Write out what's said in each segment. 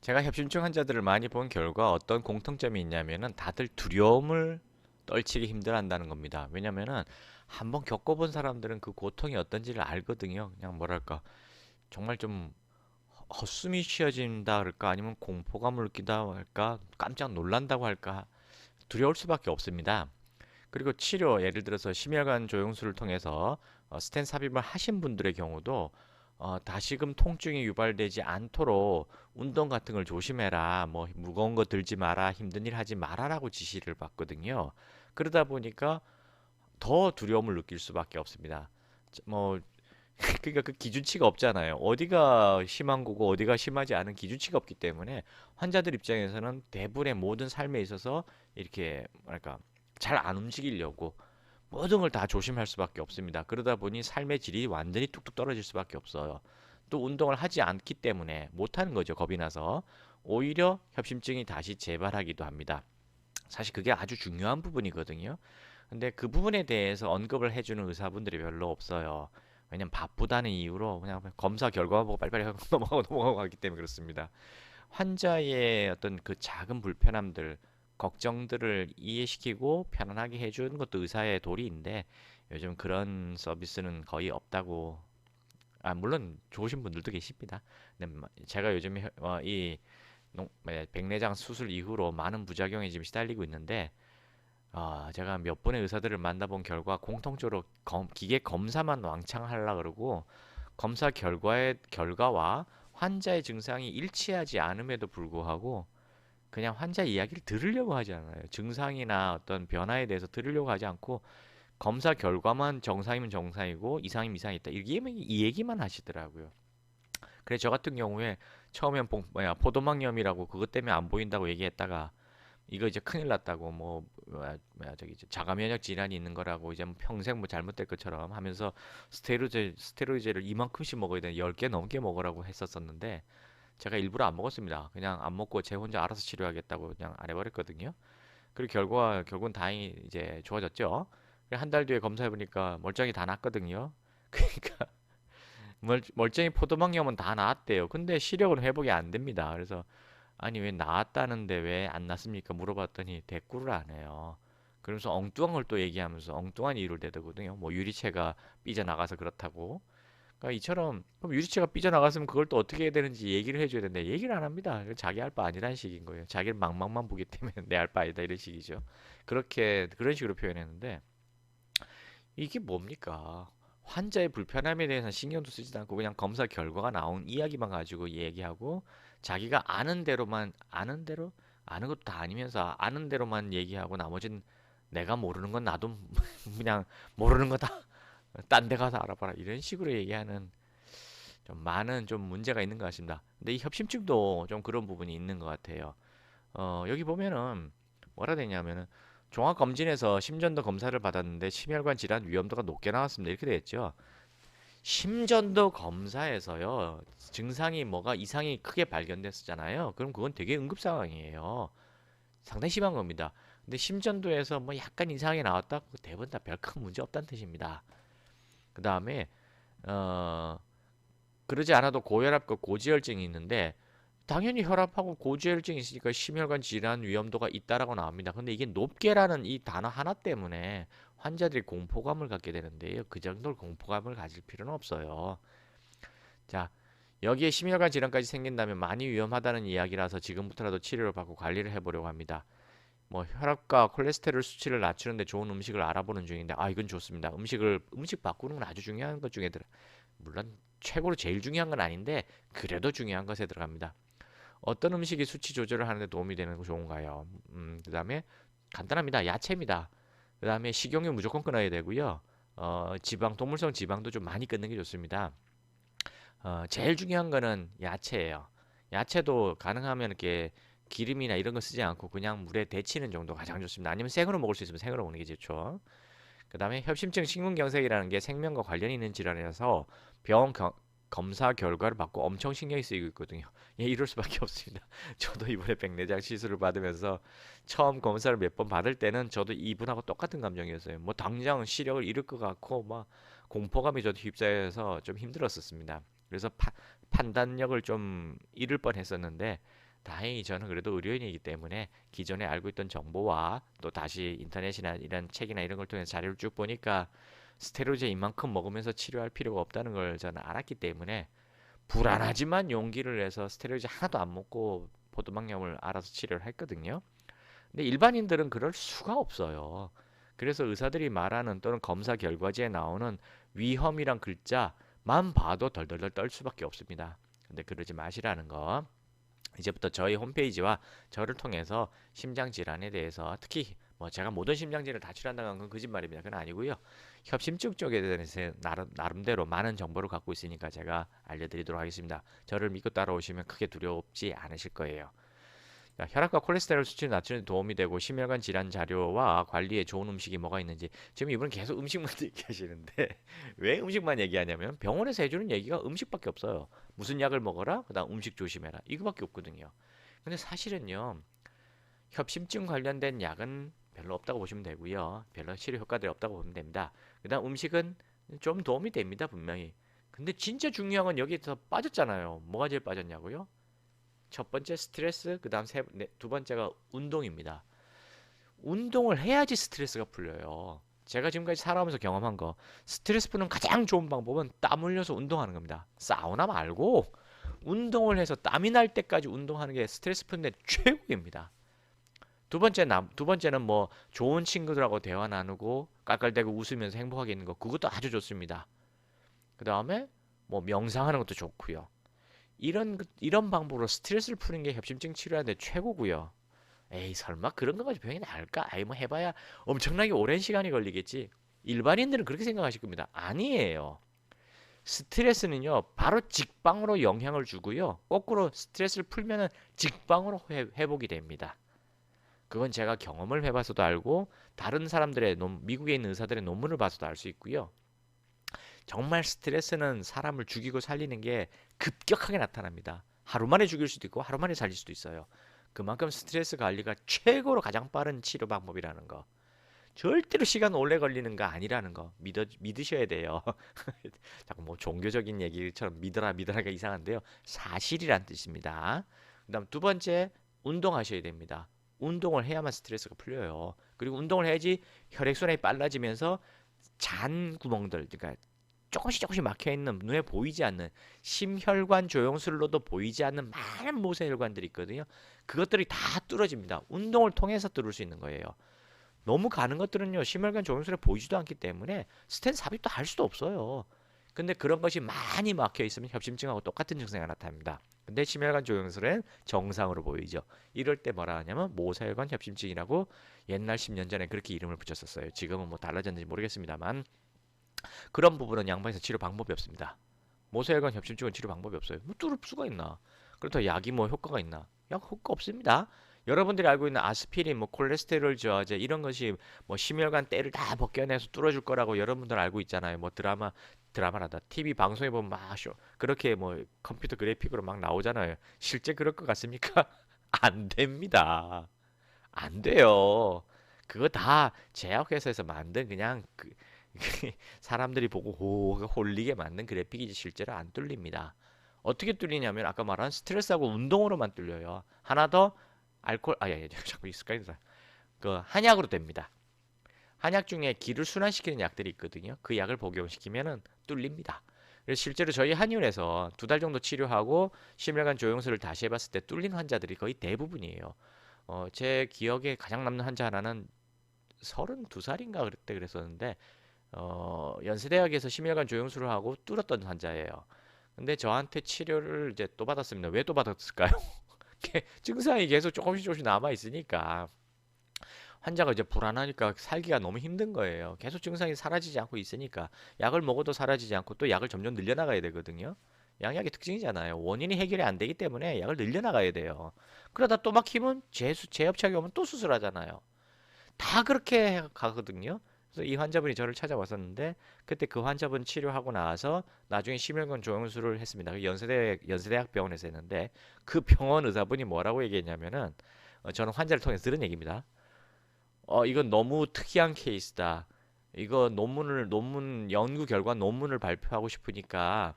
제가 협심증 환자들을 많이 본 결과 어떤 공통점이 있냐면은 다들 두려움을 떨치기 힘들어한다는 겁니다. 왜냐면은 한번 겪어본 사람들은 그 고통이 어떤지를 알거든요. 그냥 뭐랄까 정말 좀 헛숨이 쉬어진다 할까 아니면 공포감을 느낀다 할까 깜짝 놀란다고 할까 두려울 수밖에 없습니다. 그리고 치료 예를 들어서 심혈관 조영술을 통해서 스텐 삽입을 하신 분들의 경우도 다시금 통증이 유발되지 않도록 운동 같은 걸 조심해라, 뭐 무거운 거 들지 마라, 힘든 일 하지 마라라고 지시를 받거든요. 그러다 보니까 더 두려움을 느낄 수밖에 없습니다. 뭐 그러니까 그 기준치가 없잖아요. 어디가 심한 거고 어디가 심하지 않은 기준치가 없기 때문에 환자들 입장에서는 대부분의 모든 삶에 있어서 이렇게 뭐랄까 잘 안 움직이려고 모든 걸 다 조심할 수밖에 없습니다. 그러다 보니 삶의 질이 완전히 뚝뚝 떨어질 수밖에 없어요. 또 운동을 하지 않기 때문에 못하는 거죠. 겁이 나서 오히려 협심증이 다시 재발하기도 합니다. 사실 그게 아주 중요한 부분이거든요. 근데 그 부분에 대해서 언급을 해주는 의사분들이 별로 없어요. 왜냐면 바쁘다는 이유로 그냥 검사 결과 보고 빨리빨리 하고 넘어가고 하기 때문에 그렇습니다. 환자의 어떤 그 작은 불편함들, 걱정들을 이해시키고 편안하게 해주는 것도 의사의 도리인데 요즘 그런 서비스는 거의 없다고. 물론 좋으신 분들도 계십니다. 근데 제가 요즘 이 백내장 수술 이후로 많은 부작용에 지금 시달리고 있는데 제가 몇 번의 의사들을 만나본 결과 공통적으로 기계 검사만 왕창 하려 그러고 검사 결과와 환자의 증상이 일치하지 않음에도 불구하고 그냥 환자 이야기를 들으려고 하지 않아요. 증상이나 어떤 변화에 대해서 들으려고 하지 않고 검사 결과만 정상이면 정상이고 이상이면 이상이다. 이 얘기만 하시더라고요. 그래서 저 같은 경우에 처음엔 포도막염이라고 그것 때문에 안 보인다고 얘기했다가 이거 이제 큰일 났다고 저기 자가 면역 질환이 있는 거라고 이제 뭐 평생 뭐 잘못될 것처럼 하면서 스테로이드를 이만큼씩 먹어야 되는 10개 넘게 먹으라고 했었었는데 제가 일부러 안 먹었습니다. 그냥 안 먹고 제 혼자 알아서 치료하겠다고 그냥 안 해버렸거든요. 그리고 결국은 다행히 이제 좋아졌죠. 한 달 뒤에 검사해 보니까 멀쩡히 다 났거든요. 그러니까 멀쩡히 포도막염은 다 나았대요. 근데 시력은 회복이 안 됩니다. 그래서 아니 왜 나았다는데 왜 안 났습니까? 물어봤더니 대꾸를 안 해요. 그러면서 엉뚱한 걸 또 얘기하면서 엉뚱한 이유를 대더군요. 뭐 유리체가 삐져나가서 그렇다고. 그러니까 이처럼 그럼 유리체가 삐져나갔으면 그걸 또 어떻게 해야 되는지 얘기를 해줘야 되는데 얘기를 안 합니다. 자기 할 바 아니라는 식인 거예요. 자기를 망망만 보기 때문에 내 할 바 아니다 이런 식이죠. 그런 식으로 표현했는데 이게 뭡니까? 환자의 불편함에 대해서는 신경도 쓰지도 않고 그냥 검사 결과가 나온 이야기만 가지고 얘기하고 자기가 아는 대로 아는 것도 다 아니면서 아는 대로만 얘기하고 나머지는 내가 모르는 건 나도 그냥 모르는 거다. 딴 데 가서 알아봐라. 이런 식으로 얘기하는 좀 많은 좀 문제가 있는 것 같습니다. 근데 이 협심증도 좀 그런 부분이 있는 것 같아요. 여기 보면은 뭐라 되냐면은 종합검진에서 심전도 검사를 받았는데 심혈관 질환 위험도가 높게 나왔습니다. 이렇게 되어 있죠. 심전도 검사에서요. 증상이 뭐가 이상이 크게 발견됐었잖아요. 그럼 그건 되게 응급 상황이에요. 상당히 심한 겁니다. 근데 심전도에서 뭐 약간 이상이 나왔다? 대부분 다 별 큰 문제 없다는 뜻입니다. 그 다음에 어, 그러지 않아도 고혈압과 고지혈증이 있는데 당연히 혈압하고 고지혈증이 있으니까 심혈관 질환 위험도가 있다라고 나옵니다. 근데 이게 높게라는 이 단어 하나 때문에 환자들이 공포감을 갖게 되는데요. 그 정도로 공포감을 가질 필요는 없어요. 자, 여기에 심혈관 질환까지 생긴다면 많이 위험하다는 이야기라서 지금부터라도 치료를 받고 관리를 해보려고 합니다. 뭐 혈압과 콜레스테롤 수치를 낮추는데 좋은 음식을 알아보는 중인데 이건 좋습니다. 음식 바꾸는 건 아주 중요한 것 중에 물론 최고로 제일 중요한 건 아닌데 그래도 중요한 것에 들어갑니다. 어떤 음식이 수치 조절을 하는데 도움이 되는 거 좋은가요? 그 다음에 간단합니다. 야채입니다. 그 다음에 식용유 무조건 끊어야 되고요. 동물성 지방도 좀 많이 끊는 게 좋습니다. 제일 중요한 거는 야채예요. 야채도 가능하면 이렇게 기름이나 이런 거 쓰지 않고 그냥 물에 데치는 정도가 가장 좋습니다. 아니면 생으로 먹을 수 있으면 생으로 먹는 게 좋죠. 그 다음에 협심증 식문경색이라는 게 생명과 관련이 있는 질환이라서 병원 검사 결과를 받고 엄청 신경이 쓰이고 있거든요. 예, 이럴 수밖에 없습니다. 저도 이번에 백내장 시술을 받으면서 처음 검사를 몇 번 받을 때는 저도 이분하고 똑같은 감정이었어요. 뭐 당장 시력을 잃을 것 같고 막 공포감이 저도 휩싸여서 좀 힘들었었습니다. 그래서 판단력을 좀 잃을 뻔했었는데 다행히 저는 그래도 의료인이기 때문에 기존에 알고 있던 정보와 또 다시 인터넷이나 이런 책이나 이런 걸 통해서 자료를 쭉 보니까 스테로이드 이만큼 먹으면서 치료할 필요가 없다는 걸 저는 알았기 때문에 불안하지만 용기를 내서 스테로이드 하나도 안 먹고 포도막염을 알아서 치료를 했거든요. 근데 일반인들은 그럴 수가 없어요. 그래서 의사들이 말하는 또는 검사 결과지에 나오는 위험이란 글자만 봐도 덜덜덜 떨 수밖에 없습니다. 근데 그러지 마시라는 거. 이제부터 저희 홈페이지와 저를 통해서 심장 질환에 대해서 특히 뭐 제가 모든 심장질을 다 치료한다는 건 거짓말입니다. 그건 아니고요. 협심증 쪽에 대해서 나름대로 많은 정보를 갖고 있으니까 제가 알려드리도록 하겠습니다. 저를 믿고 따라오시면 크게 두렵지 않으실 거예요. 자, 혈압과 콜레스테롤 수치를 낮추는 데 도움이 되고 심혈관 질환 자료와 관리에 좋은 음식이 뭐가 있는지 지금 이분은 계속 음식만 얘기하시는데 왜 음식만 얘기하냐면 병원에서 해주는 얘기가 음식밖에 없어요. 무슨 약을 먹어라, 그다음 음식 조심해라 이거밖에 없거든요. 근데 사실은요 협심증 관련된 약은 별로 없다고 보시면 되고요. 별로 치료 효과들이 없다고 보면 됩니다. 그다음 음식은 좀 도움이 됩니다 분명히. 근데 진짜 중요한 건 여기서 빠졌잖아요. 뭐가 제일 빠졌냐고요? 첫 번째 스트레스, 그다음 두 번째가 운동입니다. 운동을 해야지 스트레스가 풀려요. 제가 지금까지 살아오면서 경험한 거, 스트레스 푸는 가장 좋은 방법은 땀 흘려서 운동하는 겁니다. 사우나 말고 운동을 해서 땀이 날 때까지 운동하는 게 스트레스 푸는 데 최고입니다. 두 번째는 뭐 좋은 친구들하고 대화 나누고 깔깔대고 웃으면서 행복하게 있는 거, 그것도 아주 좋습니다. 그 다음에 뭐 명상하는 것도 좋고요. 이런 방법으로 스트레스를 푸는 게 협심증 치료하는데 최고고요. 에이 설마 그런 것까지 병이 나을까? 아이 뭐 해봐야 엄청나게 오랜 시간이 걸리겠지. 일반인들은 그렇게 생각하실 겁니다. 아니에요. 스트레스는요 바로 직방으로 영향을 주고요. 거꾸로 스트레스를 풀면은 직방으로 회복이 됩니다. 그건 제가 경험을 해봐서도 알고 다른 사람들의 미국에 있는 의사들의 논문을 봐서도 알 수 있고요. 정말 스트레스는 사람을 죽이고 살리는 게 급격하게 나타납니다. 하루 만에 죽일 수도 있고 하루 만에 살릴 수도 있어요. 그만큼 스트레스 관리가 최고로 가장 빠른 치료 방법이라는 거. 절대로 시간 오래 걸리는 거 아니라는 거 믿으셔야 돼요. 자꾸 뭐 종교적인 얘기처럼 믿으라가 이상한데요. 사실이란 뜻입니다. 그다음 두 번째 운동하셔야 됩니다. 운동을 해야만 스트레스가 풀려요. 그리고 운동을 해야지 혈액순환이 빨라지면서 잔 구멍들, 그러니까 조금씩 막혀 있는 눈에 보이지 않는 심혈관 조영술로도 보이지 않는 많은 모세혈관들이 있거든요. 그것들이 다 뚫어집니다. 운동을 통해서 뚫을 수 있는 거예요. 너무 가는 것들은요 심혈관 조영술에 보이지도 않기 때문에 스tent 삽입도 할 수도 없어요. 근데 그런 것이 많이 막혀 있으면 협심증하고 똑같은 증상이 나타납니다. 근데 심혈관 조영술은 정상으로 보이죠. 이럴 때 뭐라 하냐면 모세혈관 협심증이라고 옛날 10년 전에 그렇게 이름을 붙였었어요. 지금은 뭐 달라졌는지 모르겠습니다만 그런 부분은 양방에서 치료 방법이 없습니다. 모세혈관 협심증은 치료 방법이 없어요. 뭐 뚫을 수가 있나? 그렇다고 약이 뭐 효과가 있나? 약 효과 없습니다. 여러분들이 알고 있는 아스피린, 뭐 콜레스테롤 저하제 이런 것이 뭐 심혈관 때를 다 벗겨내서 뚫어줄 거라고 여러분들 알고 있잖아요. 뭐 드라마라다 TV 방송에 보면 막 그렇게 뭐 컴퓨터 그래픽으로 막 나오잖아요. 실제 그럴 것 같습니까? 안 됩니다. 안 돼요. 그거 다 제약회사에서 만든 그냥 사람들이 보고 홀리게 만든 그래픽이지 실제로 안 뚫립니다. 어떻게 뚫리냐면 아까 말한 스트레스하고 운동으로만 뚫려요. 하나 더 예, 자꾸 습관이다. 그 한약으로 됩니다. 한약 중에 기를 순환시키는 약들이 있거든요. 그 약을 복용시키면은 뚫립니다. 그래서 실제로 저희 한의원에서 2달 정도 치료하고 심혈관 조영술을 다시 해봤을 때 뚫린 환자들이 거의 대부분이에요. 제 기억에 가장 남는 환자 하나는 32살인가 그때 그랬었는데 연세대학에서 심혈관 조영술을 하고 뚫었던 환자예요. 근데 저한테 치료를 이제 또 받았습니다. 왜 또 받았을까요? 증상이 계속 조금씩 남아 있으니까 환자가 이제 불안하니까 살기가 너무 힘든 거예요. 계속 증상이 사라지지 않고 있으니까 약을 먹어도 사라지지 않고 또 약을 점점 늘려나가야 되거든요. 양약의 특징이잖아요. 원인이 해결이 안 되기 때문에 약을 늘려나가야 돼요. 그러다 또 막히면 재협착이 오면 또 수술하잖아요. 다 그렇게 가거든요. 그래서 이 환자분이 저를 찾아왔었는데 그때 그 환자분 치료하고 나서 나중에 심혈관 조영술을 했습니다. 연세대학 병원에서 했는데 그 병원 의사분이 뭐라고 얘기했냐면은 저는 환자를 통해서 들은 얘기입니다. 이건 너무 특이한 케이스다. 이거 논문 연구 결과 논문을 발표하고 싶으니까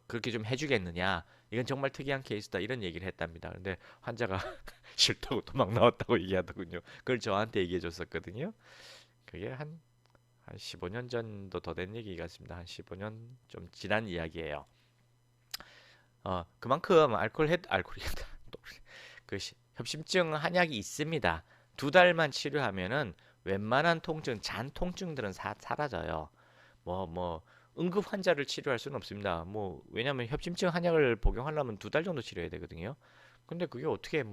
그렇게 좀 해주겠느냐. 이건 정말 특이한 케이스다 이런 얘기를 했답니다. 근데 환자가 싫다고 도망 나왔다고 얘기하더군요. 그걸 저한테 얘기해 줬었거든요. 그게 한 15년 전도 더 된 얘기 같습니다. 한 15년 좀 지난 이야기예요. 그만큼 알코올이다. 협심증 한약이 있습니다. 2달만 치료하면은 웬만한 통증, 잔 통증들은 사라져요. 뭐 응급 환자를 치료할 수는 없습니다. 왜냐면 협심증 한약을 복용하려면 2달 정도 치료해야 되거든요. 근데 그게 어떻게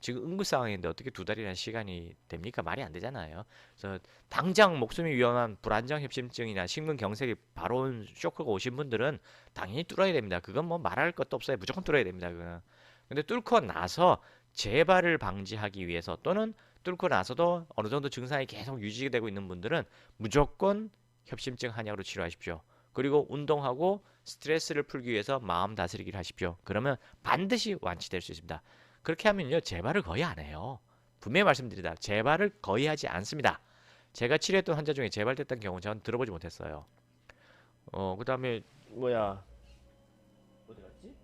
지금 응급 상황인데 어떻게 2달이라는 시간이 됩니까? 말이 안 되잖아요. 그래서 당장 목숨이 위험한 불안정 협심증이나 심근경색이 바로 온 쇼크가 오신 분들은 당연히 뚫어야 됩니다. 그건 말할 것도 없어요. 무조건 뚫어야 됩니다. 그거는. 근데 뚫고 나서 재발을 방지하기 위해서 또는 뚫고 나서도 어느 정도 증상이 계속 유지되고 있는 분들은 무조건 협심증 한약으로 치료하십시오. 그리고 운동하고 스트레스를 풀기 위해서 마음 다스리기를 하십시오. 그러면 반드시 완치될 수 있습니다. 그렇게 하면요, 재발을 거의 안 해요. 분명히 말씀드립니다. 재발을 거의 하지 않습니다. 제가 치료했던 환자 중에 재발됐던 경우 저는 들어보지 못했어요. 그 다음에 어디 갔지?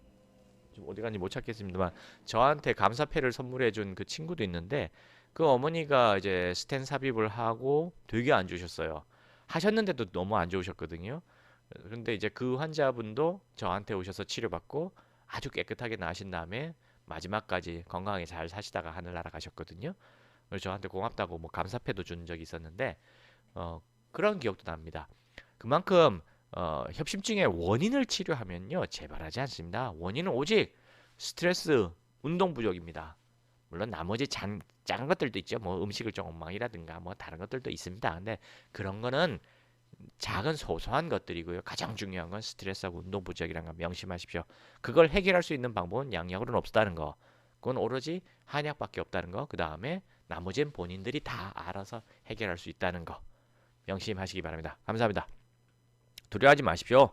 지금 어디 갔는지 못 찾겠습니다만 저한테 감사패를 선물해준 그 친구도 있는데 그 어머니가 이제 스텐 삽입을 하고 되게 안 좋으셨어요. 하셨는데도 너무 안 좋으셨거든요. 그런데 이제 그 환자분도 저한테 오셔서 치료받고 아주 깨끗하게 나으신 다음에 마지막까지 건강하게 잘 사시다가 하늘나라 가셨거든요. 그래서 저한테 고맙다고 감사패도 준 적이 있었는데 그런 기억도 납니다. 그만큼 협심증의 원인을 치료하면요 재발하지 않습니다. 원인은 오직 스트레스, 운동 부족입니다. 물론 나머지 작은 것들도 있죠. 음식을 좀 엉망이라든가 다른 것들도 있습니다. 근데 그런 거는 작은 소소한 것들이고요. 가장 중요한 건 스트레스하고 운동 부족이라는 거 명심하십시오. 그걸 해결할 수 있는 방법은 양약으로는 없다는 거. 그건 오로지 한약밖에 없다는 거. 그 다음에 나머지는 본인들이 다 알아서 해결할 수 있다는 거. 명심하시기 바랍니다. 감사합니다. 두려워하지 마십시오.